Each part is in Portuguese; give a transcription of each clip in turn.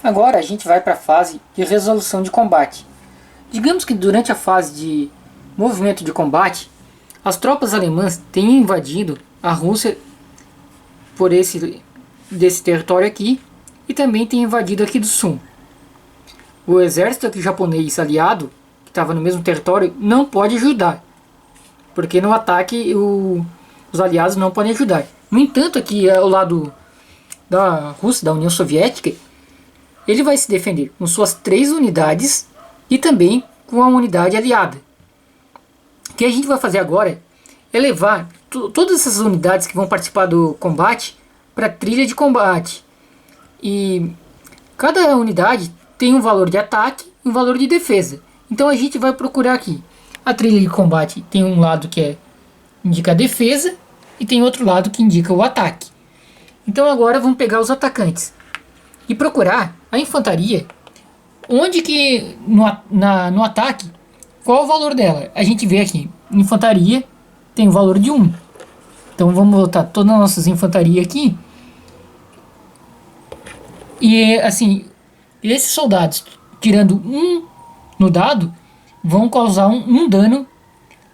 Agora a gente vai para a fase de resolução de combate. Digamos que durante a fase de movimento de combate, as tropas alemãs têm invadido a Rússia por desse território aqui e também tem invadido aqui do sul. O exército aqui japonês aliado, que estava no mesmo território, não pode ajudar, porque no ataque os aliados não podem ajudar. No entanto, aqui ao lado da Rússia, da União Soviética, ele vai se defender com suas 3 unidades e também com a unidade aliada. O que a gente vai fazer agora é levar todas essas unidades que vão participar do combate para a trilha de combate. E cada unidade tem um valor de ataque e um valor de defesa. Então a gente vai procurar aqui. A trilha de combate tem um lado que indica a defesa e tem outro lado que indica o ataque. Então agora vamos pegar os atacantes e procurar a infantaria, onde que no ataque, qual o valor dela. A gente vê aqui, infantaria tem o valor de 1. Então vamos botar todas as nossas infantarias aqui. E assim, esses soldados, tirando 1 no dado, vão causar um dano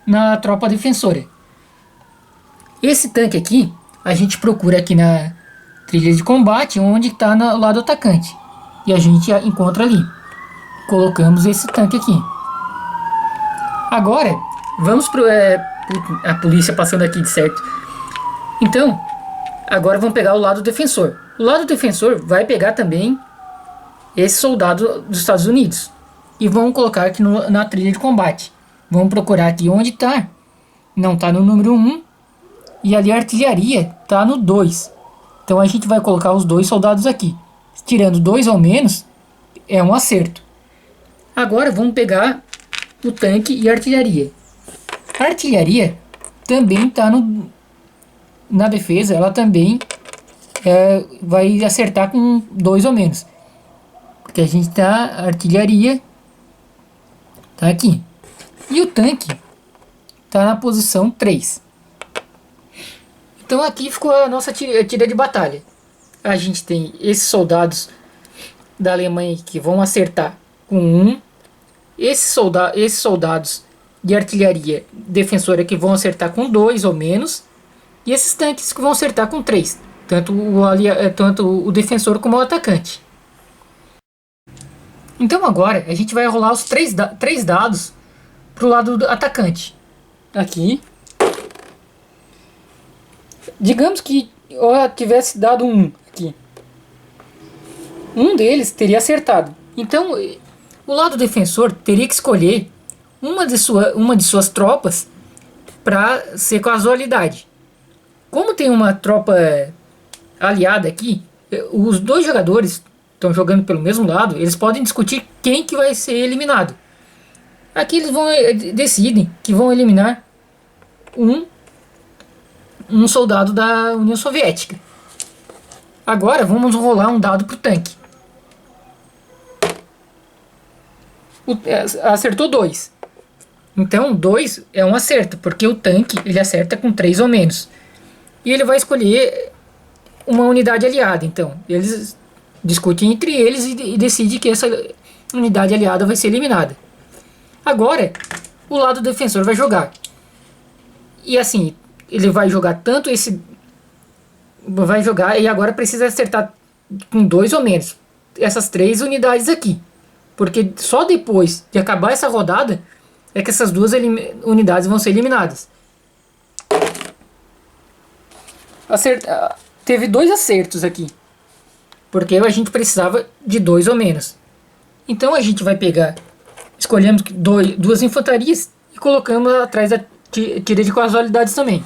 na tropa defensora. Esse tanque aqui, a gente procura aqui na trilha de combate, onde está no lado atacante. E a gente encontra ali. Colocamos esse tanque aqui. Agora, vamos para a polícia passando aqui de certo. Então, agora vamos pegar o lado defensor. O lado defensor vai pegar também esse soldado dos Estados Unidos. E vamos colocar aqui na trilha de combate. Vamos procurar aqui onde está. Não está no número 1. E ali a artilharia está no 2. Então a gente vai colocar os 2 soldados aqui. Tirando 2 ou menos, é um acerto. Agora vamos pegar o tanque e a artilharia. A artilharia também está na defesa. Ela também vai acertar com 2 ou menos. Porque a gente a artilharia está aqui. E o tanque está na posição 3. Então aqui ficou a nossa tira de batalha. A gente tem esses soldados da Alemanha que vão acertar com 1. Esses soldados de artilharia defensora que vão acertar com 2 ou menos. E esses tanques que vão acertar com 3. Tanto o defensor como o atacante. Então agora a gente vai rolar os 3 dados para o lado do atacante. Aqui. Digamos que eu tivesse dado 1 aqui. Um deles teria acertado. Então o lado defensor teria que escolher uma de suas tropas para ser casualidade. Como tem uma tropa aliada aqui, os 2 jogadores estão jogando pelo mesmo lado, eles podem discutir quem que vai ser eliminado. Aqui eles decidem que vão eliminar um soldado da União Soviética. Agora vamos rolar um dado para o tanque. Acertou 2. Então 2 é um acerto, porque o tanque ele acerta com 3 ou menos. E ele vai escolher uma unidade aliada. Então eles discutem entre eles e decidem que essa unidade aliada vai ser eliminada. Agora o lado defensor vai jogar. E assim, ele vai jogar tanto esse... Vai jogar e agora precisa acertar com 2 ou menos. Essas 3 unidades aqui. Porque só depois de acabar essa rodada é que essas 2 unidades vão ser eliminadas. Teve 2 acertos aqui. Porque a gente precisava de 2 ou menos. Então a gente vai pegar... Escolhemos 2 infantarias e colocamos atrás da tira de casualidades também.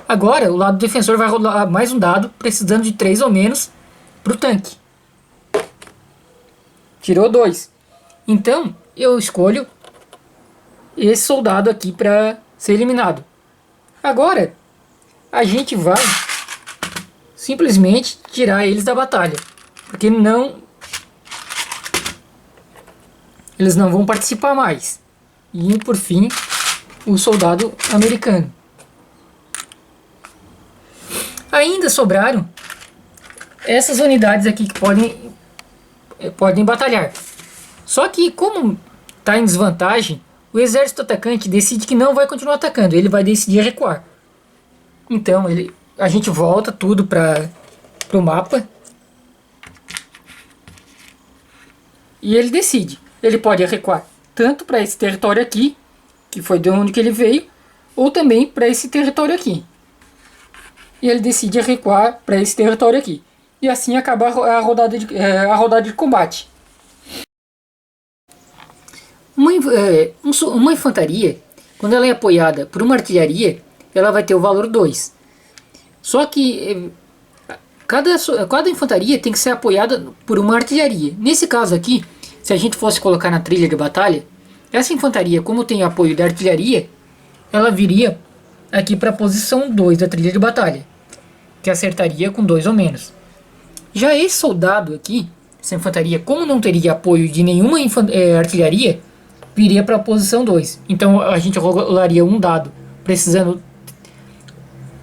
Agora o lado defensor vai rolar mais um dado, precisando de 3 ou menos para o tanque. Tirou 2. Então eu escolho esse soldado aqui para ser eliminado. Agora a gente vai simplesmente tirar eles da batalha, porque eles não vão participar mais. E por fim o soldado americano. Ainda sobraram essas unidades aqui que podem podem batalhar. Só que como está em desvantagem, o exército atacante decide que não vai continuar atacando, ele vai decidir recuar. Então a gente volta tudo para o mapa e ele decide. Ele pode recuar tanto para esse território aqui, que foi de onde que ele veio, ou também para esse território aqui. E ele decide recuar para esse território aqui. E assim acaba a rodada de combate. Uma infantaria, quando ela é apoiada por uma artilharia, ela vai ter o valor 2. Só que cada infantaria tem que ser apoiada por uma artilharia. Nesse caso aqui, se a gente fosse colocar na trilha de batalha, essa infantaria, como tem apoio da artilharia, ela viria aqui para a posição 2 da trilha de batalha, que acertaria com 2 ou menos. Já esse soldado aqui, essa infantaria, como não teria apoio de nenhuma artilharia, viria para a posição 2. Então a gente rolaria um dado, precisando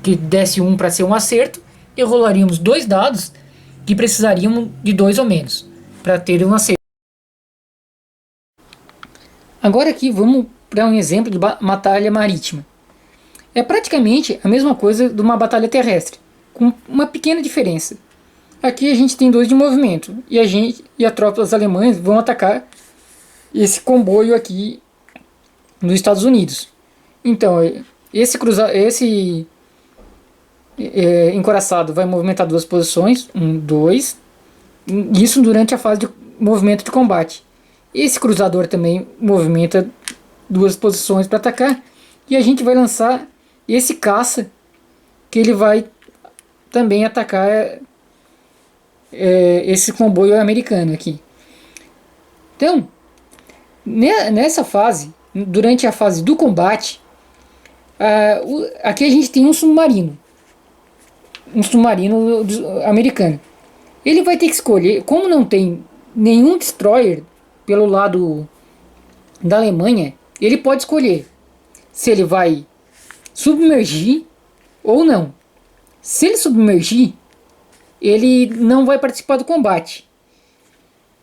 que desse 1 para ser um acerto, e rolaríamos 2 dados que precisariam de 2 ou menos para ter um acerto. Agora aqui vamos para um exemplo de batalha marítima. É praticamente a mesma coisa de uma batalha terrestre, com uma pequena diferença. Aqui a gente tem 2 de movimento e as tropas alemãs vão atacar esse comboio aqui nos Estados Unidos. Então esse encoraçado vai movimentar 2 posições, 1, 2, isso durante a fase de movimento de combate. Esse cruzador também movimenta 2 posições para atacar, e a gente vai lançar esse caça, que ele vai também atacar esse comboio americano aqui. Então, nessa fase, durante a fase do combate, aqui a gente tem um submarino americano. Ele vai ter que escolher, como não tem nenhum destroyer pelo lado da Alemanha, ele pode escolher se ele vai submergir ou não. Se ele submergir, ele não vai participar do combate.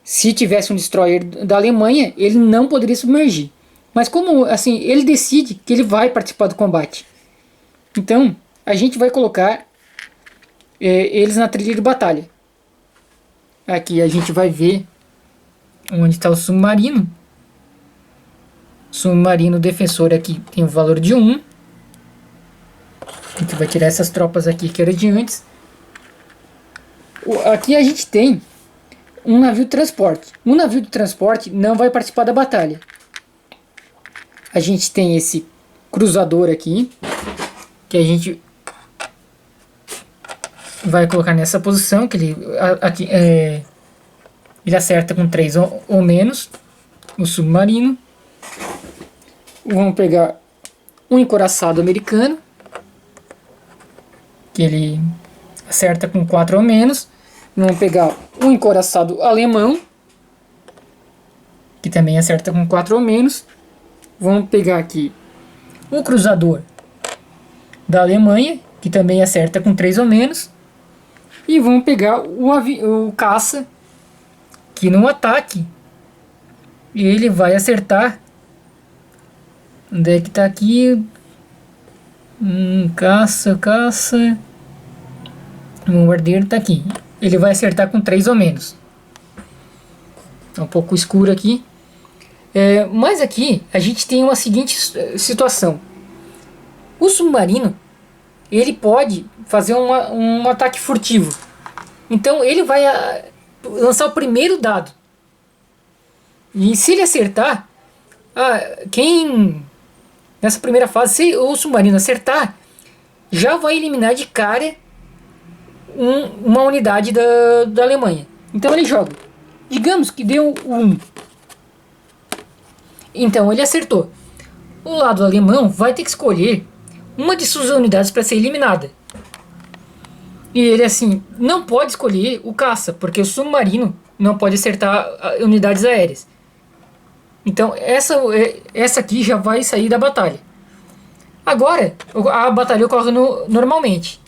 Se tivesse um destroyer da Alemanha, ele não poderia submergir. Mas como assim, ele decide que ele vai participar do combate. Então, a gente vai colocar eles na trilha de batalha. Aqui a gente vai ver onde está o submarino. Submarino defensor aqui tem o valor de 1. A gente vai tirar essas tropas aqui que era de antes. Aqui a gente tem um navio de transporte. Um navio de transporte não vai participar da batalha. A gente tem esse cruzador aqui, que a gente vai colocar nessa posição, que ele acerta com 3 ou menos o submarino. Vamos pegar um encoraçado americano, que ele acerta com 4 ou menos. Vamos pegar um encoraçado alemão, que também acerta com 4 ou menos. Vamos pegar aqui o cruzador da Alemanha, que também acerta com 3 ou menos. E vamos pegar o caça, que no ataque ele vai acertar. Onde é que tá aqui? Caça. O bombardeiro tá aqui. Ele vai acertar com 3 ou menos. É um pouco escuro aqui. Mas aqui a gente tem uma seguinte situação. O submarino, ele pode fazer um ataque furtivo. Então ele vai lançar o primeiro dado. E se ele acertar, nessa primeira fase, se o submarino acertar, já vai eliminar de cara uma unidade da Alemanha. Então ele joga. Digamos que deu 1. Então ele acertou. O lado alemão vai ter que escolher uma de suas unidades para ser eliminada. E ele assim não pode escolher o caça, porque o submarino não pode acertar unidades aéreas. Então essa aqui já vai sair da batalha. Agora a batalha ocorre normalmente.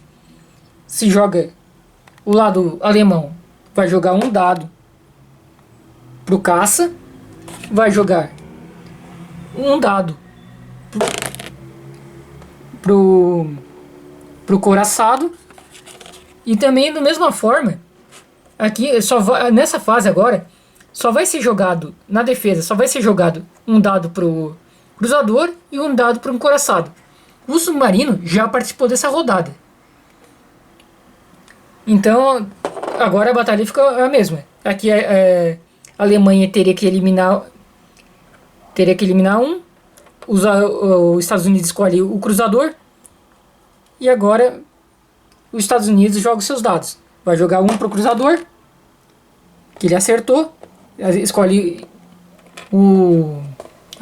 Se joga, o lado alemão vai jogar um dado pro caça, vai jogar um dado pro couraçado, e também da mesma forma, aqui nessa fase agora, só vai ser jogado na defesa, só vai ser jogado um dado pro cruzador e um dado pro encouraçado. O submarino já participou dessa rodada. Então, agora a batalha fica a mesma. Aqui a Alemanha teria que eliminar um. Os Estados Unidos escolhe o cruzador. E agora os Estados Unidos joga os seus dados. Vai jogar um pro cruzador, que ele acertou. A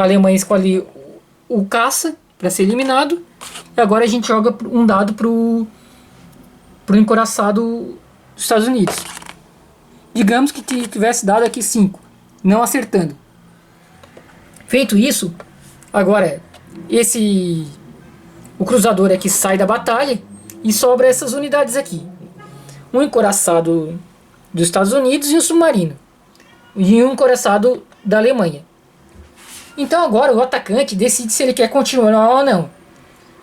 Alemanha escolhe o caça para ser eliminado. E agora a gente joga um dado pro encouraçado dos Estados Unidos. Digamos que tivesse dado aqui 5, não acertando. Feito isso, agora o cruzador aqui sai da batalha e sobra essas unidades aqui. Um encouraçado dos Estados Unidos e um submarino. E um encouraçado da Alemanha. Então agora o atacante decide se ele quer continuar ou não.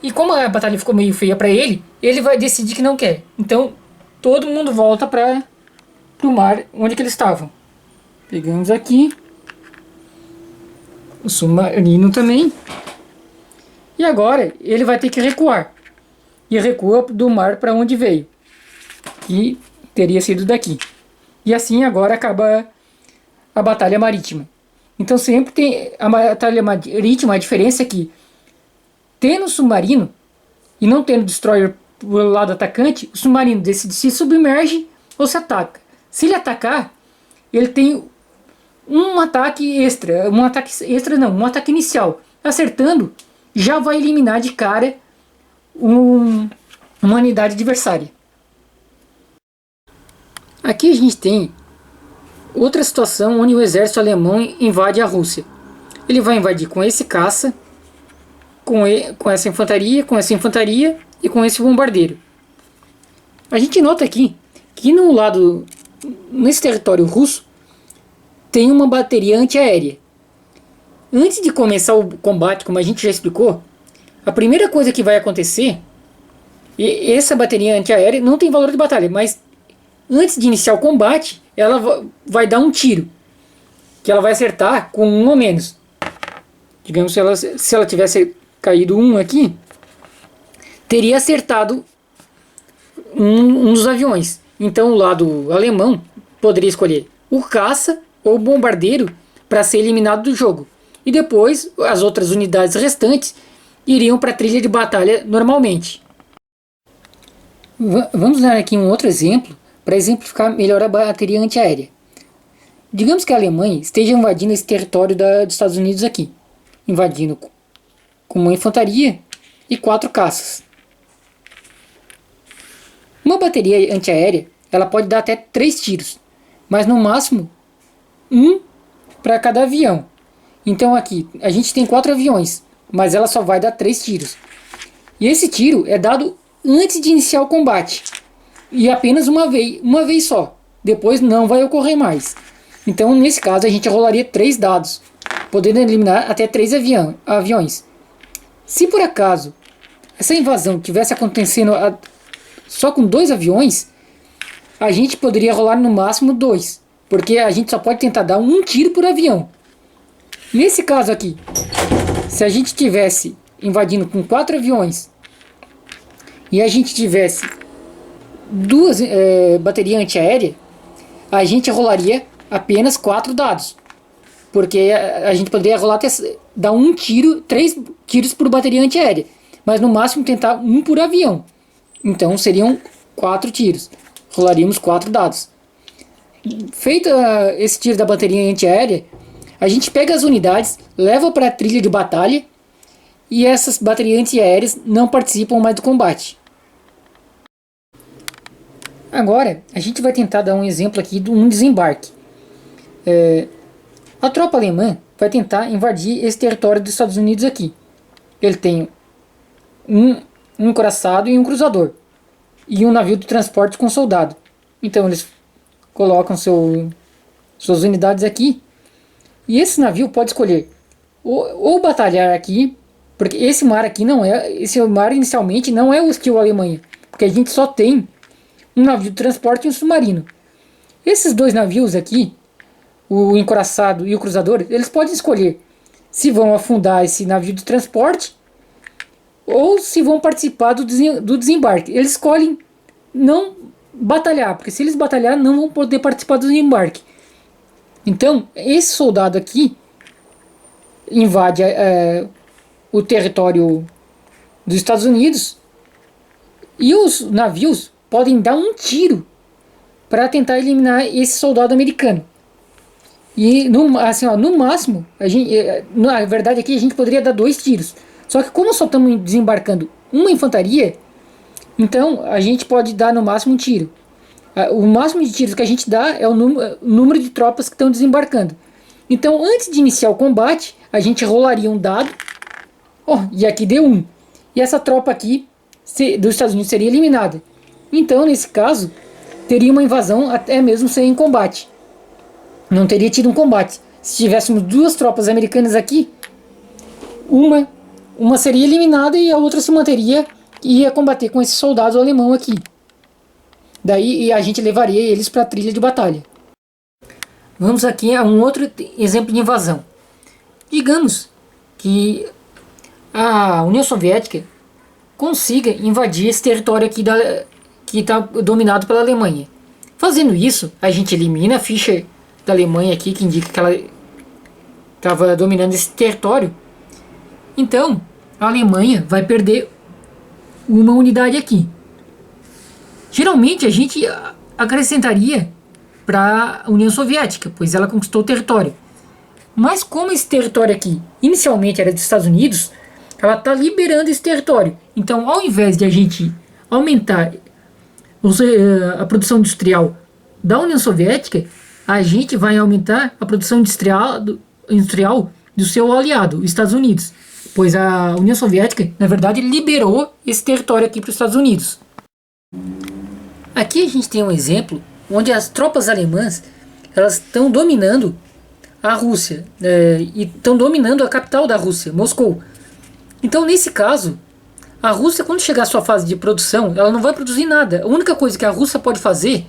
E como a batalha ficou meio feia para ele, ele vai decidir que não quer. Então todo mundo volta para o mar onde que eles estavam. Pegamos aqui o submarino também. E agora ele vai ter que recuar. E recua do mar para onde veio. Que teria sido daqui. E assim agora acaba a batalha marítima. Então sempre tem a batalha marítima, a diferença é que tendo submarino e não tendo destroyer do lado atacante, o submarino decide se submerge ou se ataca. Se ele atacar, ele tem um ataque extra. Um ataque inicial. Acertando, já vai eliminar de cara uma unidade adversária. Aqui a gente tem outra situação onde o exército alemão invade a Rússia. Ele vai invadir com esse caça, com essa infantaria e com esse bombardeiro. A gente nota aqui que nesse território russo tem uma bateria antiaérea. Antes de começar o combate, como a gente já explicou, a primeira coisa que vai acontecer, e essa bateria antiaérea não tem valor de batalha, mas antes de iniciar o combate, ela vai dar um tiro, que ela vai acertar com um ou menos. Digamos, se ela tivesse caído um aqui, teria acertado um dos aviões. Então o lado alemão poderia escolher o caça ou o bombardeiro para ser eliminado do jogo. E depois as outras unidades restantes iriam para a trilha de batalha normalmente. Vamos dar aqui um outro exemplo para exemplificar melhor a bateria antiaérea. Digamos que a Alemanha esteja invadindo esse território dos Estados Unidos aqui, invadindo com uma infantaria e 4 caças. Uma bateria antiaérea ela pode dar até 3 tiros, mas no máximo 1 para cada avião. Então aqui a gente tem 4 aviões, mas ela só vai dar 3 tiros. E esse tiro é dado antes de iniciar o combate. E apenas uma vez só. Depois não vai ocorrer mais. Então nesse caso a gente rolaria 3 dados, podendo eliminar até 3 aviões. Se por acaso essa invasão tivesse acontecendo só com 2 aviões, a gente poderia rolar no máximo 2. Porque a gente só pode tentar dar um tiro por avião. Nesse caso aqui, se a gente estivesse invadindo com 4 aviões e a gente tivesse 2 baterias antiaéreas, a gente rolaria apenas 4 dados. Porque a gente poderia rolar dar 3 tiros por bateria antiaérea. Mas no máximo tentar 1 por avião. Então seriam 4 tiros. Rolaríamos 4 dados. Feito esse tiro da bateria antiaérea, a gente pega as unidades, leva para a trilha de batalha e essas baterias antiaéreas não participam mais do combate. Agora, a gente vai tentar dar um exemplo aqui de um desembarque. A tropa alemã vai tentar invadir esse território dos Estados Unidos aqui. Ele tem um encouraçado e um cruzador. E um navio de transporte com soldado. Então eles colocam suas unidades aqui E esse navio pode escolher ou batalhar aqui, porque esse mar aqui não é, esse mar inicialmente não é hostil à Alemanha, porque a gente só tem um navio de transporte e um submarino. Esses dois navios aqui, o encoraçado e o cruzador, eles podem escolher se vão afundar esse navio de transporte ou se vão participar do desembarque. Eles escolhem não batalhar, porque se eles batalhar não vão poder participar do desembarque. Então, esse soldado aqui invade o território dos Estados Unidos e os navios podem dar um tiro para tentar eliminar esse soldado americano. E no máximo, na verdade aqui a gente poderia dar 2 tiros. Só que como só estamos desembarcando uma infantaria, então a gente pode dar no máximo um tiro. O máximo de tiros que a gente dá é o número de tropas que estão desembarcando. Então antes de iniciar o combate, a gente rolaria um dado. E aqui deu 1. E essa tropa aqui dos Estados Unidos seria eliminada. Então nesse caso, teria uma invasão até mesmo sem combate. Não teria tido um combate. Se tivéssemos 2 tropas americanas aqui, uma seria eliminada e a outra se manteria e ia combater com esse soldado alemão aqui. Daí a gente levaria eles para a trilha de batalha. Vamos aqui a um outro exemplo de invasão. Digamos que a União Soviética consiga invadir esse território aqui que está dominado pela Alemanha. Fazendo isso, a gente elimina a ficha da Alemanha aqui, que indica que ela estava dominando esse território. Então, a Alemanha vai perder uma unidade aqui. Geralmente a gente acrescentaria para a União Soviética, pois ela conquistou o território. Mas como esse território aqui inicialmente era dos Estados Unidos, ela está liberando esse território. Então, ao invés de a gente aumentar a produção industrial da União Soviética, a gente vai aumentar a produção industrial do seu aliado, os Estados Unidos. Pois a União Soviética, na verdade, liberou esse território aqui para os Estados Unidos. Aqui a gente tem um exemplo onde as tropas alemãs elas estão dominando a Rússia e estão dominando a capital da Rússia, Moscou. Então, nesse caso, a Rússia, quando chegar à sua fase de produção, ela não vai produzir nada. A única coisa que a Rússia pode fazer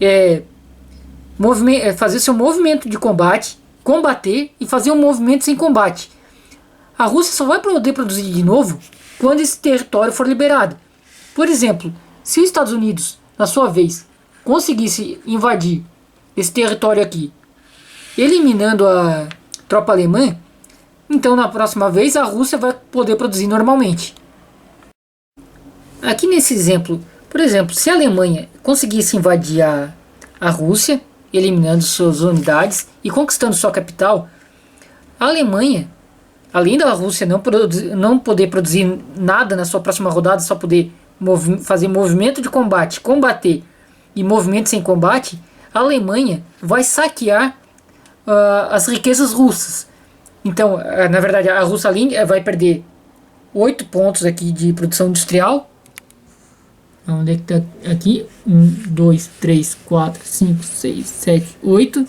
é fazer seu movimento de combate, combater e fazer um movimento sem combate. A Rússia só vai poder produzir de novo quando esse território for liberado. Por exemplo, se os Estados Unidos, na sua vez, conseguisse invadir esse território aqui, eliminando a tropa alemã, então na próxima vez a Rússia vai poder produzir normalmente. Aqui nesse exemplo, por exemplo, se a Alemanha conseguisse invadir a Rússia, eliminando suas unidades e conquistando sua capital, a Alemanha, além da Rússia não poder produzir nada na sua próxima rodada, só poder fazer movimento de combate, combater e movimento sem combate, a Alemanha vai saquear as riquezas russas. Então, na verdade, a Rússia vai perder 8 pontos aqui de produção industrial. Onde é que tá aqui? 1, 2, 3, 4, 5, 6, 7, 8.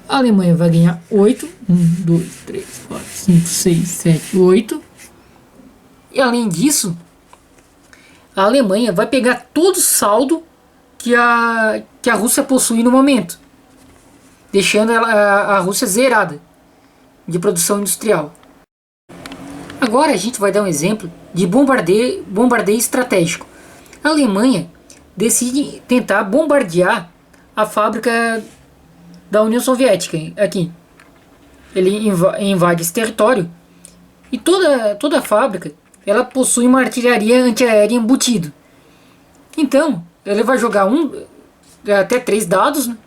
A Alemanha vai ganhar 8. 1, 2, 3, 4, 5, 6, 7, 8. E além disso, a Alemanha vai pegar todo o saldo que a Rússia possui no momento, deixando a Rússia zerada de produção industrial. Agora a gente vai dar um exemplo de bombardeio estratégico. A Alemanha decide tentar bombardear a fábrica da União Soviética aqui. Ele invade esse território e toda a fábrica ela possui uma artilharia antiaérea embutido. Então ele vai jogar até 3 dados, né?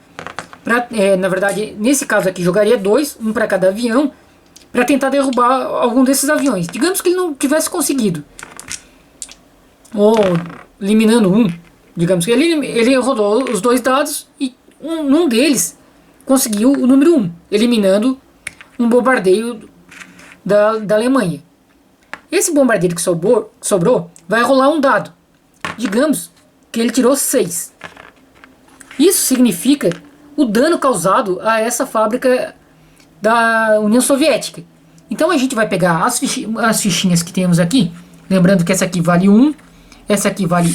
Na verdade, nesse caso aqui jogaria 2, um para cada avião, para tentar derrubar algum desses aviões. Digamos que ele não tivesse conseguido, ou eliminando um. Digamos que ele rodou os 2 dados e num deles conseguiu o número 1, eliminando um bombardeio da Alemanha. Esse bombardeiro que sobrou vai rolar um dado. Digamos que ele tirou 6. Isso significa o dano causado a essa fábrica da União Soviética. Então a gente vai pegar as fichinhas que temos aqui, lembrando que essa aqui vale 1, essa aqui vale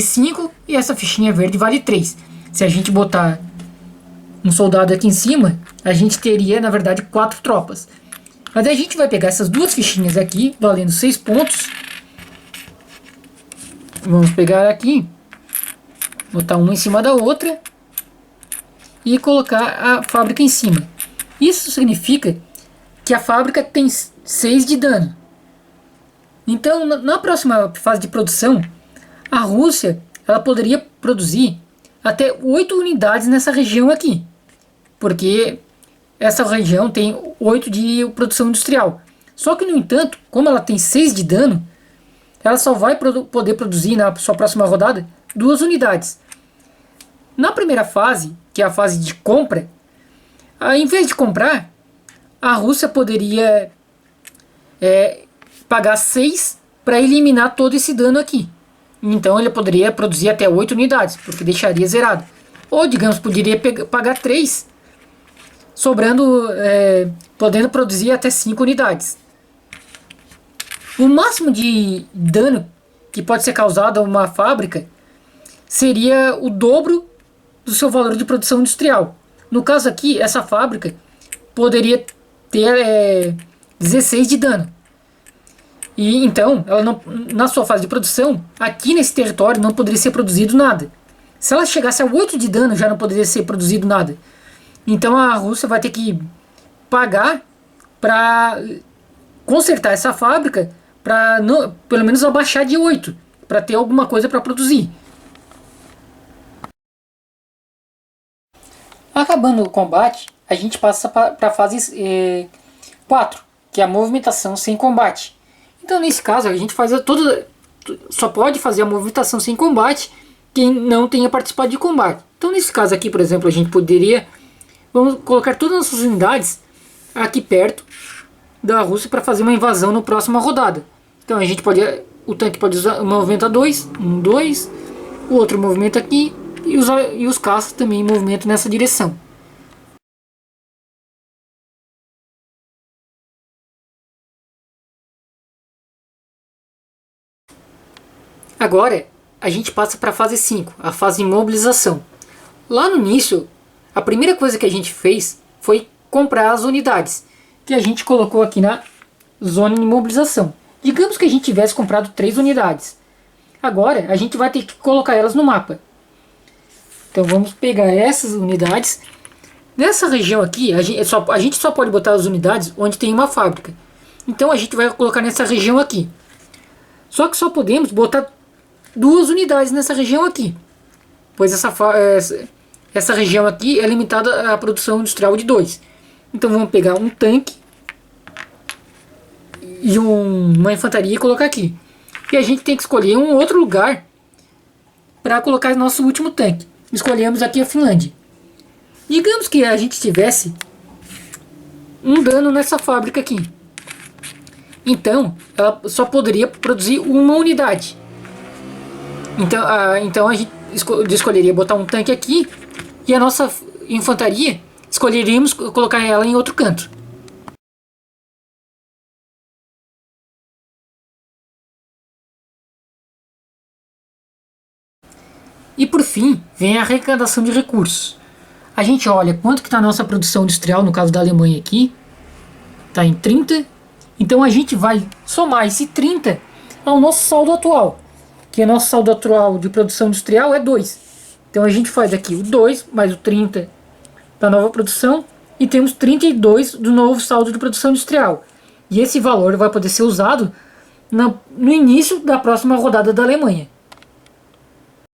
5 e essa fichinha verde vale 3. Se a gente botar um soldado aqui em cima, a gente teria na verdade 4 tropas. Mas a gente vai pegar essas duas fichinhas aqui, valendo 6 pontos. Vamos pegar aqui, botar uma em cima da outra e colocar a fábrica em cima. Isso significa que a fábrica tem 6 de dano. Então, na próxima fase de produção, a Rússia ela poderia produzir até 8 unidades nessa região aqui, porque essa região tem 8 de produção industrial. Só que, no entanto, como ela tem 6 de dano, ela só vai poder produzir na sua próxima rodada 2 unidades. Na primeira fase, que é a fase de compra, em vez de comprar, a Rússia poderia pagar 6 para eliminar todo esse dano aqui. Então ele poderia produzir até 8 unidades, porque deixaria zerado. Ou, digamos, poderia pagar 3, sobrando, podendo produzir até 5 unidades. O máximo de dano que pode ser causado a uma fábrica seria o dobro do seu valor de produção industrial. No caso aqui, essa fábrica poderia ter 16 de dano. E então, ela não, na sua fase de produção, aqui nesse território não poderia ser produzido nada. Se ela chegasse a 8 de dano, já não poderia ser produzido nada. Então a Rússia vai ter que pagar para consertar essa fábrica, para pelo menos abaixar de 8, para ter alguma coisa para produzir. Acabando o combate, a gente passa para a fase 4, que é a movimentação sem combate. Então nesse caso a gente faz só pode fazer a movimentação sem combate quem não tenha participado de combate. Então nesse caso aqui, por exemplo, a gente poderia, vamos colocar todas as nossas unidades aqui perto da Rússia para fazer uma invasão na próxima rodada. Então a gente pode, o tanque pode usar o movimento 2, 2, o outro movimento aqui e os caças também movimentam nessa direção. Agora a gente passa para a fase 5, a fase de mobilização. Lá no início, a primeira coisa que a gente fez foi comprar as unidades, que a gente colocou aqui na zona de mobilização. Digamos que a gente tivesse comprado 3 unidades. Agora a gente vai ter que colocar elas no mapa. Então vamos pegar essas unidades. Nessa região aqui, a gente só pode botar as unidades onde tem uma fábrica. Então a gente vai colocar nessa região aqui. Só que só podemos botar 2 unidades nessa região aqui, pois essa região aqui é limitada à produção industrial de 2. Então vamos pegar um tanque e uma infantaria e colocar aqui. E a gente tem que escolher um outro lugar para colocar nosso último tanque. Escolhemos aqui a Finlândia. Digamos que a gente tivesse um dano nessa fábrica aqui. Então ela só poderia produzir uma unidade. Então a gente escolheria botar um tanque aqui e a nossa infantaria escolheríamos colocar ela em outro canto. E por fim vem a arrecadação de recursos. A gente olha quanto que está a nossa produção industrial, no caso da Alemanha aqui, está em 30. Então a gente vai somar esse 30 ao nosso saldo atual, que o nosso saldo atual de produção industrial é 2. Então a gente faz aqui o 2 mais o 30 da nova produção e temos 32 do novo saldo de produção industrial. E esse valor vai poder ser usado no início da próxima rodada da Alemanha.